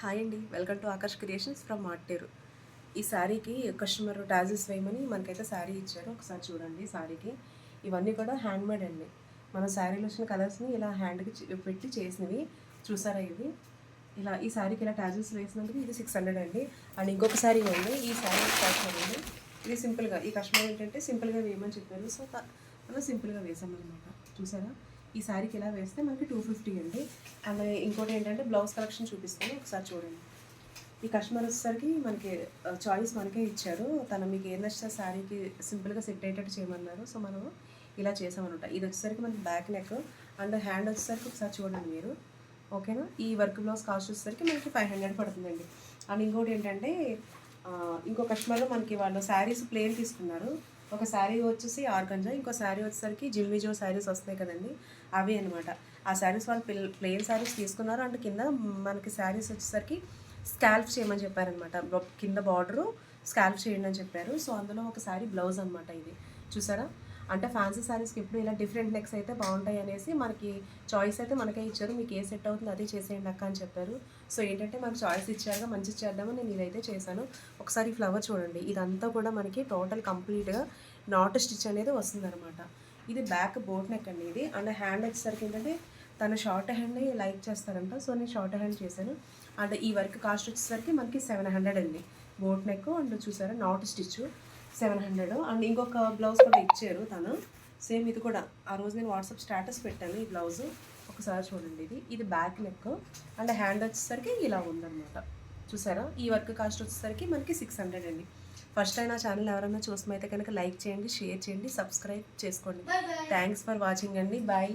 Hi అండి, welcome to Akarsh creations from Marteru. ఈ శారీకి కస్టమర్ టాజిల్స్ వేయమని మనకైతే శారీ ఇచ్చారు. ఒకసారి చూడండి. శారీకి ఇవన్నీ కూడా హ్యాండ్మేడ్ అండి. మన శారీలో వచ్చిన కలర్స్ని ఇలా హ్యాండ్కి పెట్టి చేసినవి. చూసారా ఇవి? ఇలా ఈ శారీకి ఇలా టాజిల్స్ వేసినందుకు ఇది 600 అండి. అండ్ ఇంకొక శారీ ఉంది. ఈ శారీ కస్టమర్ అండి. ఇది సింపుల్గా, ఈ కస్టమర్ ఏంటంటే సింపుల్గా వేయమని చెప్పారు. సో మనం సింపుల్గా వేసామన్నమాట. చూసారా? ఈ శారీకి ఇలా వేస్తే మనకి 250 అండి. అండ్ ఇంకోటి ఏంటంటే బ్లౌజ్ కలెక్షన్ చూపిస్తాను, ఒకసారి చూడండి. ఈ కస్టమర్ వచ్చేసరికి మనకి చాయిస్ మనకే ఇచ్చారు. తను మీకు ఏం నచ్చితే శారీకి సింపుల్గా సెట్ అయ్యేటట్టు చేయమన్నారు. సో మనం ఇలా చేసామన్నమాట. ఇది వచ్చేసరికి మనకి బ్యాక్ నెక్ అండ్ హ్యాండ్ వచ్చేసరికి ఒకసారి చూడండి మీరు. ఓకేనా? ఈ వర్క్ బ్లౌజ్ కాస్ట్ వచ్చేసరికి మనకి 500 పడుతుందండి. అండ్ ఇంకోటి ఏంటంటే ఇంకో కస్టమర్లో మనకి వాళ్ళు శారీస్ ప్లేన్ తీసుకున్నారు. ఒక శారీ వచ్చేసి ఆర్గంజా, ఇంకో శారీ వచ్చేసరికి జిమ్మిజో శారీస్ వస్తాయి కదండి, అవి అనమాట. ఆ శారీస్ వాళ్ళు ప్లెయిన్ శారీస్ తీసుకున్నారు. అండ్ కింద మనకి శారీస్ వచ్చేసరికి స్కాల్ప్ చేయమని చెప్పారనమాట. కింద బార్డరు స్కాల్ప్ చేయండి అని చెప్పారు. సో అందులో ఒక శారీ బ్లౌజ్ అనమాట ఇది. చూసారా? అంటే ఫ్యాన్సీ శారీస్కి ఎప్పుడు ఇలా డిఫరెంట్ నెక్స్ అయితే బాగుంటాయి అనేసి మనకి చాయిస్ అయితే మనకే ఇచ్చారు. మీకు ఏ సెట్ అవుతుంది అదే చేసేయండి అక్క అని చెప్పారు. సో ఏంటంటే మనకు చాయిస్ ఇచ్చారుగా, మంచి చేద్దామని నేను ఇదైతే చేశాను. ఒకసారి ఫ్లవర్ చూడండి. ఇదంతా కూడా మనకి టోటల్ కంప్లీట్గా నాట్ స్టిచ్ అనేది వస్తుందన్నమాట. ఇది బ్యాక్ బోట్ నెక్ అండి ఇది. అండ్ హ్యాండ్ వచ్చేసరికి ఏంటంటే తను షార్ట్ హ్యాండ్ని లైక్ చేస్తారంట. సో నేను షార్ట్ హ్యాండ్ చేశాను. అండ్ ఈ వర్క్ కాస్ట్ వచ్చేసరికి మనకి 700 అండి. బోట్ నెక్ అండ్ చూసారా నాట్ స్టిచ్ 700. అండ్ ఇంకొక బ్లౌజ్ కూడా ఇచ్చారు తను. సేమ్ ఇది కూడా ఆ రోజు నేను వాట్సాప్ స్టేటస్ పెట్టాను. ఈ బ్లౌజ్ ఒకసారి చూడండి. ఇది బ్యాక్ నెక్ అండ్ హ్యాండ్ వచ్చేసరికి ఇలా ఉందన్నమాట. చూసారా? ఈ వర్క్ కాస్ట్ వచ్చేసరికి మనకి 600 అండి. ఫస్ట్ టైం నా ఛానల్ ఎవరైనా చూసినైతే కనుక లైక్ చేయండి, షేర్ చేయండి, సబ్స్క్రైబ్ చేసుకోండి. థ్యాంక్స్ ఫర్ వాచింగ్ అండి. బాయ్.